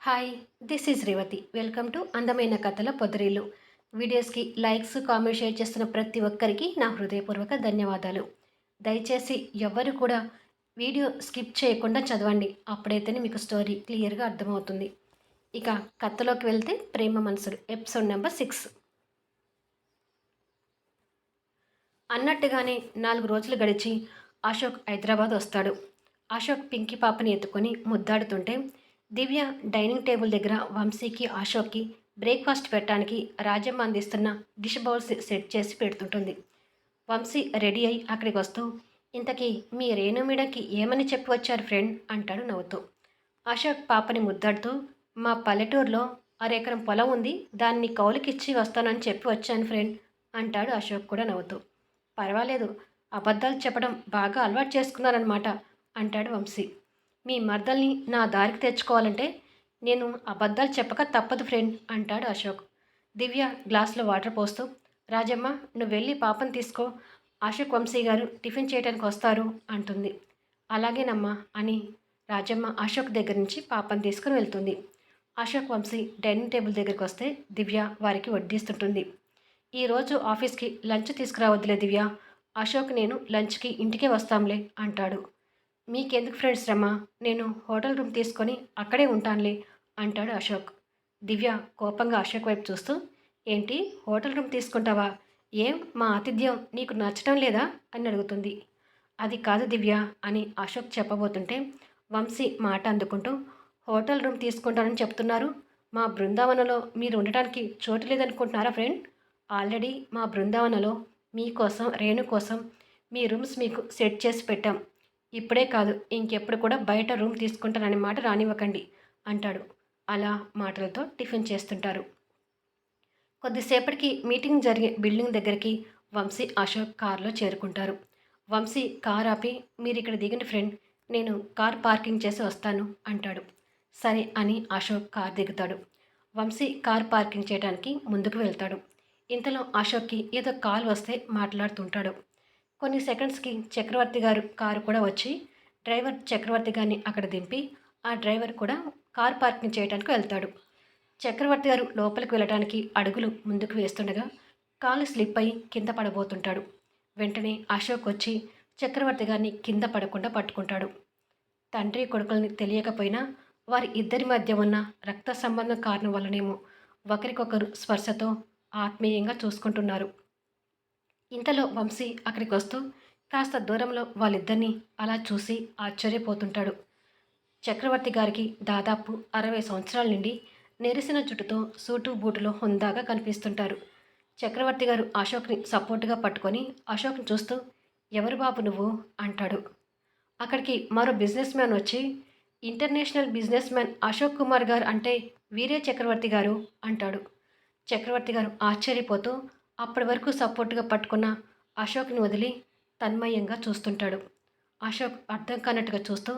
Hi, this is Revathi. Welcome to అందమైన కథల పొదరిల్లు. వీడియోస్కి లైక్స్, కామెంట్, షేర్ చేస్తున్న ప్రతి ఒక్కరికి నా హృదయపూర్వక ధన్యవాదాలు. దయచేసి ఎవ్వరు కూడా వీడియో స్కిప్ చేయకుండా చదవండి. అప్పుడైతేనే మీకు స్టోరీ క్లియర్గా అర్థమవుతుంది. ఇక కథలోకి వెళ్తే ప్రేమ మనసులు ఎపిసోడ్ నెంబర్ 6. అన్నట్టుగానే 4 రోజులు గడిచి అశోక్ హైదరాబాద్ వస్తాడు. అశోక్ పింకీ పాపని ఎత్తుకొని ముద్దాడుతుంటే దివ్య డైనింగ్ టేబుల్ దగ్గర వంశీకి, అశోక్కి బ్రేక్ఫాస్ట్ పెట్టడానికి రాజమ్మ అందిస్తున్న డిష్ బౌల్స్ సెట్ చేసి పెడుతుంటుంది. వంశీ రెడీ అయి అక్కడికి వస్తూ, ఇంతకీ మీ రేణు మేడంకి ఏమని చెప్పి వచ్చారు ఫ్రెండ్ అంటాడు నవ్వుతూ. అశోక్ పాపని ముద్దాడుతూ, మా పల్లెటూరులో అరెకరం పొలం ఉంది, దాన్ని కౌలుకిచ్చి వస్తానని చెప్పి వచ్చాను ఫ్రెండ్ అంటాడు అశోక్ కూడా నవ్వుతూ. పర్వాలేదు, అబద్ధాలు చెప్పడం బాగా అలవాటు చేసుకున్నారనమాట అంటాడు వంశీ. మీ మర్దల్ని నా దారికి తెచ్చుకోవాలంటే నేను అబద్ధాలు చెప్పక తప్పదు ఫ్రెండ్ అంటాడు అశోక్. దివ్య గ్లాసులో వాటర్ పోస్తూ, రాజమ్మ నువ్వు వెళ్ళి పాపను తీసుకో, అశోక్ వంశీ గారు టిఫిన్ చేయడానికి వస్తారు అంటుంది. అలాగేనమ్మా అని రాజమ్మ అశోక్ దగ్గర నుంచి పాపను తీసుకుని వెళ్తుంది. అశోక్ వంశీ డైనింగ్ టేబుల్ దగ్గరికి వస్తే దివ్య వారికి వడ్డిస్తుంటుంది. ఈరోజు ఆఫీస్కి లంచ్ తీసుకురావద్దులే దివ్య, అశోక్ నేను లంచ్కి ఇంటికే వస్తాంలే అంటాడు. మీకెందుకు ఫ్రెండ్స్ శ్రమ, నేను హోటల్ రూమ్ తీసుకొని అక్కడే ఉంటానులే అంటాడు అశోక్. దివ్య కోపంగా అశోక్ వైపు చూస్తూ, ఏంటి హోటల్ రూమ్ తీసుకుంటావా, ఏం మా ఆతిథ్యం నీకు నచ్చడం లేదా అని అడుగుతుంది. అది కాదు దివ్య అని అశోక్ చెప్పబోతుంటే వంశీ మాట అందుకుంటూ, హోటల్ రూమ్ తీసుకుంటానని చెప్తున్నారు, మా బృందావనంలో మీరు ఉండటానికి చోటు లేదనుకుంటున్నారా ఫ్రెండ్, ఆల్రెడీ మా బృందావనంలో మీకోసం, రేణు కోసం మీ రూమ్స్ మీకు సెట్ చేసి పెట్టాం, ఇప్పుడే కాదు ఇంకెప్పుడు కూడా బయట రూమ్ తీసుకుంటాననే మాట రానివ్వకండి అంటాడు. అలా మాటలతో టిఫిన్ చేస్తుంటారు. కొద్దిసేపటికి మీటింగ్ జరిగే బిల్డింగ్ దగ్గరికి వంశీ, అశోక్ కారులో చేరుకుంటారు. వంశీ కార్ ఆపి, మీరు ఇక్కడ దిగండి ఫ్రెండ్, నేను కార్ పార్కింగ్ చేసి వస్తాను అంటాడు. సరే అని అశోక్ కార్ దిగుతాడు. వంశీ కార్ పార్కింగ్ చేయడానికి ముందుకు వెళ్తాడు. ఇంతలో అశోక్కి ఏదో కాల్ వస్తే మాట్లాడుతుంటాడు. కొన్ని సెకండ్స్కి చక్రవర్తి గారు కారు కూడా వచ్చి డ్రైవర్ చక్రవర్తి గారిని అక్కడ దింపి ఆ డ్రైవర్ కూడా కార్ పార్కింగ్ చేయడానికి వెళ్తాడు. చక్రవర్తి గారు లోపలికి వెళ్ళడానికి అడుగులు ముందుకు వేస్తుండగా కాలు స్లిప్ అయి కింద పడబోతుంటాడు. వెంటనే అశోక్ వచ్చి చక్రవర్తి గారిని కింద పడకుండా పట్టుకుంటాడు. తండ్రి కొడుకుల్ని తెలియకపోయినా వారి ఇద్దరి మధ్య ఉన్న రక్త సంబంధం కారణం వల్లనేమో ఒకరికొకరు స్పర్శతో ఆత్మీయంగా చూసుకుంటున్నారు. ఇంతలో వంశీ అక్కడికి వస్తూ కాస్త దూరంలో వాళ్ళిద్దరినీ అలా చూసి ఆశ్చర్యపోతుంటాడు. చక్రవర్తి గారికి దాదాపు 60 సంవత్సరాల నుండి నెరిసిన జుట్టుతో సూటు బూటులో హుందాగా కనిపిస్తుంటారు. చక్రవర్తి గారు అశోక్ని సపోర్టుగా పట్టుకొని అశోక్ని చూస్తూ, ఎవరు బాబు నువ్వు అంటాడు. అక్కడికి మరో బిజినెస్ మ్యాన్ వచ్చి, international business man Ashok Kumar గారు అంటే వీరే చక్రవర్తి గారు అంటాడు. చక్రవర్తి గారు ఆశ్చర్యపోతూ అప్పటి వరకు సపోర్టుగా పట్టుకున్న అశోక్ని వదిలి తన్మయంగా చూస్తుంటాడు. అశోక్ అర్థం కానట్టుగా చూస్తూ,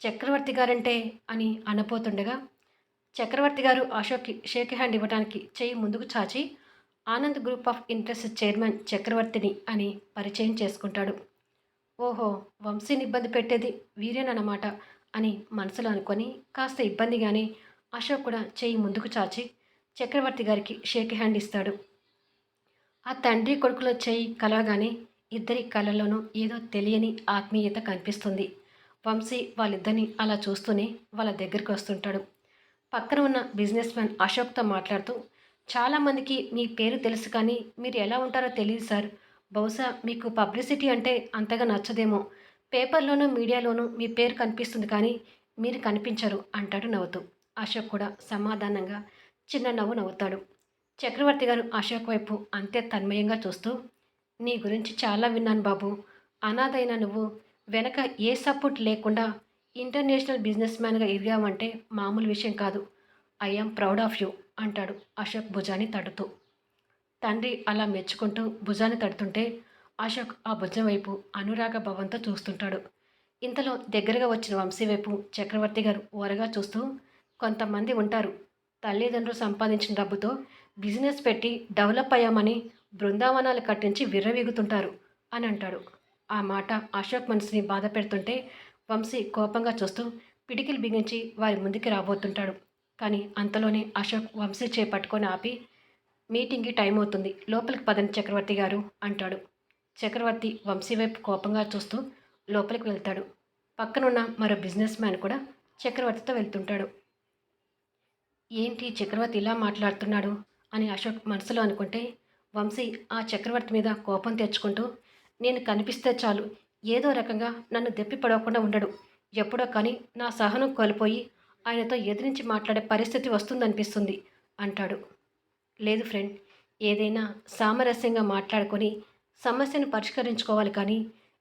చక్రవర్తి గారంటే అని అనపోతుండగా చక్రవర్తి గారు అశోక్కి షేక్ హ్యాండ్ ఇవ్వడానికి చెయ్యి ముందుకు చాచి, Anand group of interest chairman చక్రవర్తిని అని పరిచయం చేసుకుంటాడు. ఓహో, వంశీని ఇబ్బంది పెట్టేది వీరేనన్నమాట అని మనసులో అనుకొని కాస్త ఇబ్బందిగానే అశోక్ కూడా చెయ్యి ముందుకు చాచి చక్రవర్తి గారికి షేక్ హ్యాండ్ ఇస్తాడు. ఆ తండ్రి కొడుకులో చెయ్యి కలవగానే ఇద్దరి కళ్ళల్లోనూ ఏదో తెలియని ఆత్మీయత కనిపిస్తుంది. వంశీ వాళ్ళిద్దరిని అలా చూస్తూనే వాళ్ళ దగ్గరికి వస్తుంటాడు. పక్కన ఉన్న బిజినెస్ మ్యాన్ అశోక్తో మాట్లాడుతూ, చాలామందికి మీ పేరు తెలుసు కానీ మీరు ఎలా ఉంటారో తెలియదు సార్, బహుశా మీకు పబ్లిసిటీ అంటే అంతగా నచ్చదేమో, పేపర్లోనూ మీడియాలోనూ మీ పేరు కనిపిస్తుంది కానీ మీరు కనిపించరు అంటాడు నవ్వుతూ. అశోక్ కూడా సమాధానంగా చిన్న నవ్వు నవ్వుతాడు. చక్రవర్తి గారు అశోక్ వైపు అంతే తన్మయంగా చూస్తూ, నీ గురించి చాలా విన్నాను బాబు, అనాథైన నువ్వు వెనక ఏ సపోర్ట్ లేకుండా ఇంటర్నేషనల్ బిజినెస్ మ్యాన్గా ఎదిగావంటే మామూలు విషయం కాదు, ఐఎమ్ ప్రౌడ్ ఆఫ్ యూ అంటాడు అశోక్ భుజాన్ని తడుతూ. తండ్రి అలా మెచ్చుకుంటూ భుజాన్ని తడుతుంటే అశోక్ ఆ భుజం వైపు అనురాగ భవంతో చూస్తుంటాడు. ఇంతలో దగ్గరగా వచ్చిన వంశీ వైపు చక్రవర్తి గారు ఓరగా చూస్తూ, కొంతమంది ఉంటారు, తల్లిదండ్రులు సంపాదించిన డబ్బుతో బిజినెస్ పెట్టి డెవలప్ అయ్యామని బృందావనాలు కట్టించి విర్రవీగుతుంటారు అని అంటాడు. ఆ మాట అశోక్ మనసుని బాధ పెడుతుంటే వంశీ కోపంగా చూస్తూ పిడికిలు బిగించి వారి ముందుకి రాబోతుంటాడు. కానీ అంతలోనే అశోక్ వంశీ చేపట్టుకొని ఆపి, మీటింగ్‌కి టైం అవుతుంది. లోపలికి పదండి చక్రవర్తి గారు అంటాడు. చక్రవర్తి వంశీ వైపు కోపంగా చూస్తూ లోపలికి వెళ్తాడు. పక్కనున్న మరో బిజినెస్ మ్యాన్ కూడా చక్రవర్తితో వెళ్తుంటాడు. ఏంటి చక్రవర్తి ఇలా మాట్లాడుతున్నాడు అని అశోక్ మనసులో అనుకుంటే, వంశీ ఆ చక్రవర్తి మీద కోపం తెచ్చుకుంటూ, నేను కనిపిస్తే చాలు ఏదో రకంగా నన్ను దెప్పి పడవకుండా ఉండడు. ఎప్పుడో కానీ నా సహనం కోల్పోయి ఆయనతో ఎదిరించి మాట్లాడే పరిస్థితి వస్తుందనిపిస్తుంది అంటాడు. లేదు ఫ్రెండ్, ఏదైనా సామరస్యంగా మాట్లాడుకొని సమస్యను పరిష్కరించుకోవాలి కానీ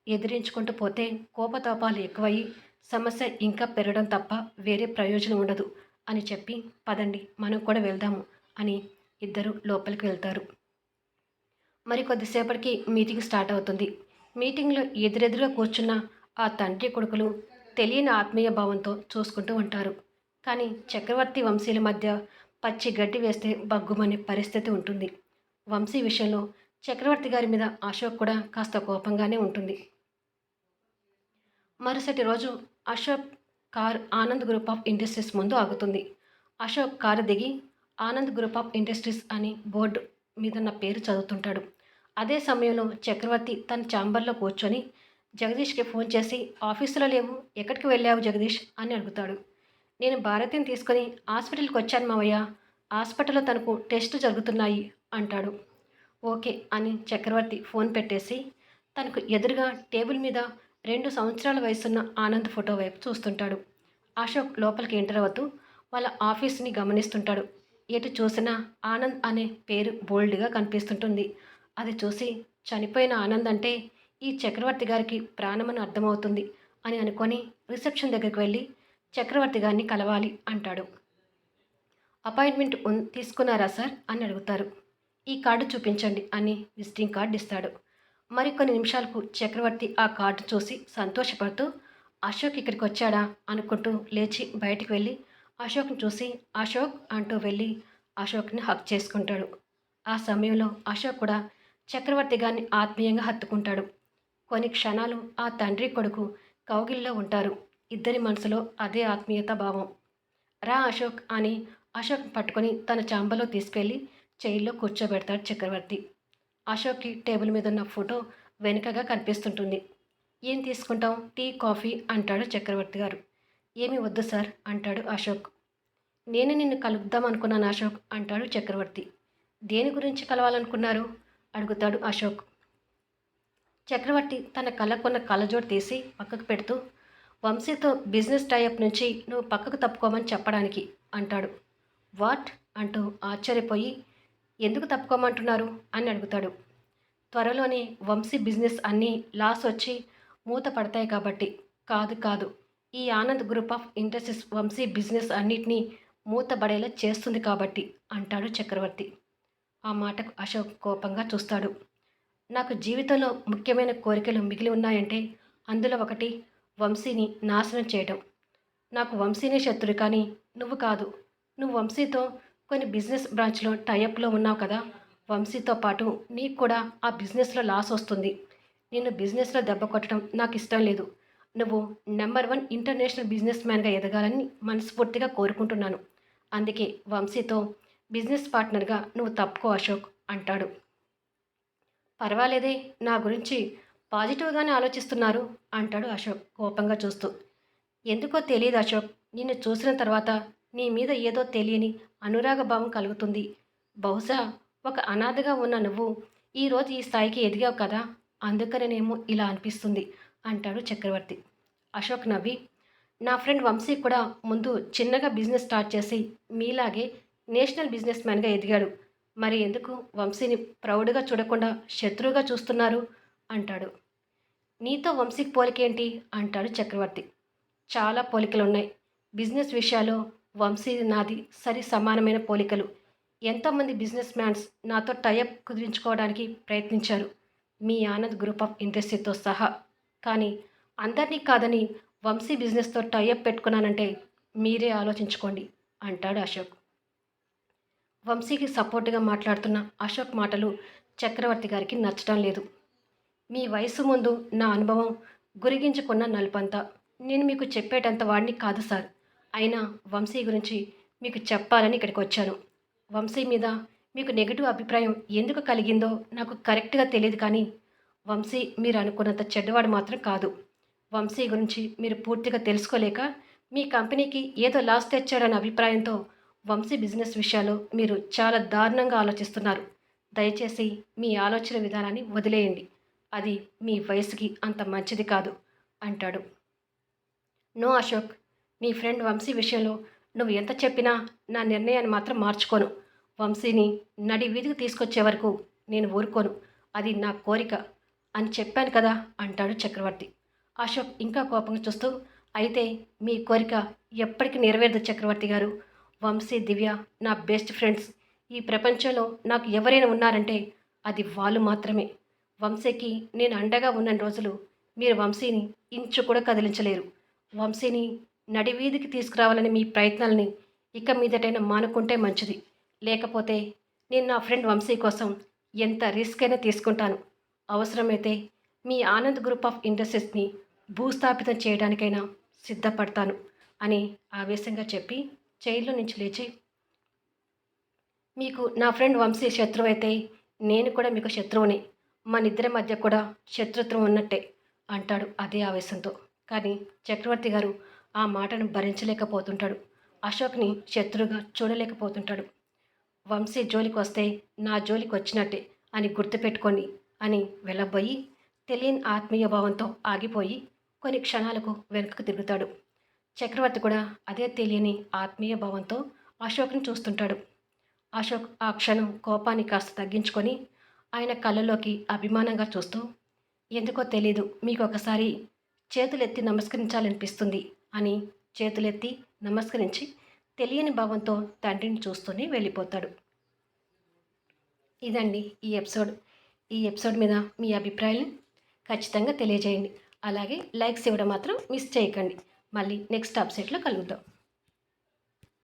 ఎదిరించుకుంటూ పోతే కోపతాపాలు ఎక్కువయ్యి సమస్య ఇంకా పెరగడం తప్ప వేరే ప్రయోజనం ఉండదు అని చెప్పి, పదండి మనం కూడా వెళ్దాము అని ఇద్దరు లోపలికి వెళ్తారు. మరి కొద్దిసేపటికి మీటింగ్ స్టార్ట్ అవుతుంది. మీటింగ్లో ఎదురెదురుగా కూర్చున్న ఆ తండ్రి కొడుకులు తెలియని ఆత్మీయ భావంతో చూసుకుంటూ ఉంటారు. కానీ చక్రవర్తి వంశీల మధ్య పచ్చి గడ్డి వేస్తే బగ్గుమనే పరిస్థితి ఉంటుంది. వంశీ విషయంలో చక్రవర్తి గారి మీద అశోక్ కూడా కాస్త కోపంగానే ఉంటుంది. మరుసటి రోజు Ashok car Anand group of industries ముందు ఆగుతుంది. అశోక్ కారు దిగి ఆనంద్ గ్రూప్ ఆఫ్ ఇండస్ట్రీస్ అని బోర్డు మీదున్న పేరు చదువుతుంటాడు. అదే సమయంలో చక్రవర్తి తన ఛాంబర్లో కూర్చొని జగదీష్కి ఫోన్ చేసి, ఆఫీసులో లేవు, ఎక్కడికి వెళ్ళావు జగదీష్ అని అడుగుతాడు. నేను భారతిని తీసుకొని హాస్పిటల్కి వచ్చాను మావయ్య, హాస్పిటల్లో తనకు టెస్టు జరుగుతున్నాయి అంటాడు. ఓకే అని చక్రవర్తి ఫోన్ పెట్టేసి తనకు ఎదురుగా టేబుల్ మీద 2 సంవత్సరాల వయసున్న ఆనంద్ ఫోటో వైపు చూస్తుంటాడు. అశోక్ లోపలికి ఎంటర్ అవుతూ వాళ్ళ ఆఫీస్ని గమనిస్తుంటాడు. ఎటు చూసినా ఆనంద్ అనే పేరు బోల్డ్గా కనిపిస్తుంటుంది. అది చూసి చనిపోయిన ఆనంద్ అంటే ఈ చక్రవర్తి గారికి ప్రాణమని అర్థమవుతుంది అని అనుకొని రిసెప్షన్ దగ్గరికి వెళ్ళి చక్రవర్తి గారిని కలవాలి అంటాడు. అపాయింట్మెంట్ తీసుకున్నారా సార్ అని అడుగుతారు. ఈ కార్డు చూపించండి అని విజిటింగ్ కార్డు ఇస్తాడు. మరికొన్ని నిమిషాలకు చక్రవర్తి ఆ కార్డు చూసి సంతోషపడుతూ, అశోక్ ఇక్కడికి వచ్చాడా అనుకుంటూ లేచి బయటికి వెళ్ళి అశోక్ని చూసి అశోక్ అంటూ వెళ్ళి అశోక్ని హక్ చేసుకుంటాడు. ఆ సమయంలో అశోక్ కూడా చక్రవర్తి గారిని ఆత్మీయంగా హత్తుకుంటాడు. కొన్ని క్షణాలు ఆ తండ్రి కొడుకు కౌగిల్లో ఉంటారు. ఇద్దరి మనసులో అదే ఆత్మీయత భావం. రా అశోక్ అని అశోక్ పట్టుకొని తన చాంబలో తీసుకెళ్ళి చైర్లో కూర్చోబెడతాడు చక్రవర్తి. అశోక్కి టేబుల్ మీద ఉన్న ఫోటో వెనుకగా కనిపిస్తుంటుంది. ఏం తీసుకుంటాం, టీ కాఫీ అంటాడు చక్రవర్తి గారు. ఏమీ వద్దు సార్ అంటాడు అశోక్. నేను నిన్ను కలుద్దాం అనుకున్నాను అశోక్ అంటాడు చక్రవర్తి. దేని గురించి కలవాలనుకున్నారు అడుగుతాడు అశోక్. చక్రవర్తి తన కళ్ళకున్న కళ్ళజోడు తీసి పక్కకు పెడుతూ, వంశీతో బిజినెస్ టైఅప్ నుంచి నువ్వు పక్కకు తప్పుకోమని చెప్పడానికి అంటాడు. వాట్ అంటూ ఆశ్చర్యపోయి, ఎందుకు తప్పుకోమంటున్నారు అని అడుగుతాడు. త్వరలోనే వంశీ బిజినెస్ అన్నీ లాస్ వచ్చి మూత పడతాయి కాబట్టి. కాదు కాదు, ఈ Anand group of industries Vamshi business అన్నిటినీ మూతబడేలా చేస్తుంది కాబట్టి అంటాడు చక్రవర్తి. ఆ మాటకు అశోక్ కోపంగా చూస్తాడు. నాకు జీవితంలో ముఖ్యమైన కోరికలు మిగిలి ఉన్నాయంటే అందులో ఒకటి వంశీని నాశనం చేయడం. నాకు వంశీనే శత్రువు కానీ నువ్వు కాదు. నువ్వు వంశీతో కొన్ని బిజినెస్ బ్రాంచ్లో టైఅప్లో ఉన్నావు కదా, వంశీతో పాటు నీకు కూడా ఆ బిజినెస్లో లాస్ వస్తుంది. నిన్ను బిజినెస్లో దెబ్బ కొట్టడం నాకు ఇష్టం లేదు. నువ్వు నెంబర్ 1 ఇంటర్నేషనల్ బిజినెస్ మ్యాన్గా ఎదగాలని మనస్ఫూర్తిగా కోరుకుంటున్నాను. అందుకే వంశీతో బిజినెస్ పార్ట్నర్గా నువ్వు తప్పుకో అశోక్ అంటాడు. పర్వాలేదే, నా గురించి పాజిటివ్గానే ఆలోచిస్తున్నారు అంటాడు అశోక్ కోపంగా చూస్తూ. ఎందుకో తెలియదు అశోక్, నిన్ను చూసిన తర్వాత నీ మీద ఏదో తెలియని అనురాగ భావం కలుగుతుంది. బహుశా ఒక అనాథగా ఉన్న నువ్వు ఈరోజు ఈ స్థాయికి ఎదిగావు కదా, అందుకనేనేమో ఇలా అనిపిస్తుంది అంటాడు చక్రవర్తి. అశోక్ నవ్వి, నా ఫ్రెండ్ వంశీ కూడా ముందు చిన్నగా బిజినెస్ స్టార్ట్ చేసి మీలాగే నేషనల్ బిజినెస్ మ్యాన్గా ఎదిగాడు. మరి ఎందుకు వంశీని ప్రౌడ్గా చూడకుండా శత్రువుగా చూస్తున్నారు అంటాడు. నీతో వంశీకి పోలికేంటి అంటాడు చక్రవర్తి. చాలా పోలికలున్నాయి. బిజినెస్ విషయాల్లో వంశీ నాది సరి సమానమైన పోలికలు. ఎంతోమంది బిజినెస్ మ్యాన్స్ నాతో టైఅప్ కుదిరించుకోవడానికి ప్రయత్నించారు, మీ ఆనంద్ గ్రూప్ ఆఫ్ ఇండస్ట్రీతో సహా. కానీ అందరినీ కాదని వంశీ బిజినెస్తో టైఅప్ పెట్టుకున్నానంటే మీరే ఆలోచించుకోండి అంటాడు అశోక్. వంశీకి సపోర్టుగా మాట్లాడుతున్న అశోక్ మాటలు చక్రవర్తి గారికి నచ్చడం లేదు. మీ వయసు ముందు నా అనుభవం గురిగించుకున్న నలుపంతా. నేను మీకు చెప్పేటంత వాడిని కాదు సార్. అయినా వంశీ గురించి మీకు చెప్పాలని ఇక్కడికి వచ్చాను. వంశీ మీద మీకు నెగెటివ్ అభిప్రాయం ఎందుకు కలిగిందో నాకు కరెక్ట్‌గా తెలీదు కానీ, వంశీ మీరు అనుకున్నంత చెడ్డవాడు మాత్రం కాదు. వంశీ గురించి మీరు పూర్తిగా తెలుసుకోలేక, మీ కంపెనీకి ఏదో లాస్ తెచ్చాడన్న అభిప్రాయంతో వంశీ బిజినెస్ విషయాల్లో మీరు చాలా దారుణంగా ఆలోచిస్తున్నారు. దయచేసి మీ ఆలోచన విధానాన్ని వదిలేయండి. అది మీ వయసుకి అంత మంచిది కాదు అంటాడు. నో అశోక్, నీ ఫ్రెండ్ వంశీ విషయంలో నువ్వు ఎంత చెప్పినా నా నిర్ణయాన్ని మాత్రం మార్చుకోను. వంశీని నడి వీధికి తీసుకొచ్చే వరకు నేను ఊరుకోను. అది నా కోరిక అని చెప్పాను కదా అంటాడు చక్రవర్తి. అశోక్ ఇంకా కోపంగా చూస్తూ, అయితే మీ కోరిక ఎప్పటికీ నెరవేరదు చక్రవర్తి గారు. వంశీ, దివ్య నా బెస్ట్ ఫ్రెండ్స్. ఈ ప్రపంచంలో నాకు ఎవరైనా ఉన్నారంటే అది వాళ్ళు మాత్రమే. వంశీకి నేను అండగా ఉన్న రోజులు మీరు వంశీని ఇంచు కూడా కదిలించలేరు. వంశీని నడివీధికి తీసుకురావాలని మీ ప్రయత్నాలని ఇక మీదటైనా మానుకుంటే మంచిది. లేకపోతే నేను నా ఫ్రెండ్ వంశీ కోసం ఎంత రిస్క్ అయినా తీసుకుంటాను. అవసరమైతే మీ ఆనంద్ గ్రూప్ ఆఫ్ ఇండస్ట్రీస్ని భూస్థాపితం చేయడానికైనా సిద్ధపడతాను అని ఆవేశంగా చెప్పి చైర్లో నుంచి లేచి, మీకు నా ఫ్రెండ్ వంశీ శత్రువు అయితే నేను కూడా మీకు శత్రువుని. మనిద్దరి మధ్య కూడా శత్రుత్వం ఉన్నట్టే అంటాడు అదే ఆవేశంతో. కానీ చక్రవర్తి గారు ఆ మాటను భరించలేకపోతుంటాడు. అశోక్ని శత్రువుగా చూడలేకపోతుంటాడు. వంశీ జోలికి వస్తే నా జోలికి వచ్చినట్టే అని గుర్తుపెట్టుకోండి అని వెళ్ళబోయి తెలియని ఆత్మీయ భావంతో ఆగిపోయి కొన్ని క్షణాలకు వెనుకకు తిరుగుతాడు. చక్రవర్తి కూడా అదే తెలియని ఆత్మీయ భావంతో అశోక్ని చూస్తుంటాడు. అశోక్ ఆ క్షణం కోపాన్ని కాస్త తగ్గించుకొని ఆయన కళ్ళలోకి అభిమానంగా చూస్తూ, ఎందుకో తెలీదు మీకు ఒకసారి చేతులెత్తి నమస్కరించాలనిపిస్తుంది అని చేతులెత్తి నమస్కరించి తెలియని భావంతో తండ్రిని చూస్తూనే వెళ్ళిపోతాడు. ఇదండి ఈ ఎపిసోడ్ మీద మీ అభిప్రాయాలను ఖచ్చితంగా తెలియజేయండి. అలాగే లైక్స్ ఇవ్వడం మాత్రం మిస్ చేయకండి. మళ్ళీ నెక్స్ట్ అప్డేట్లో కలుద్దాం.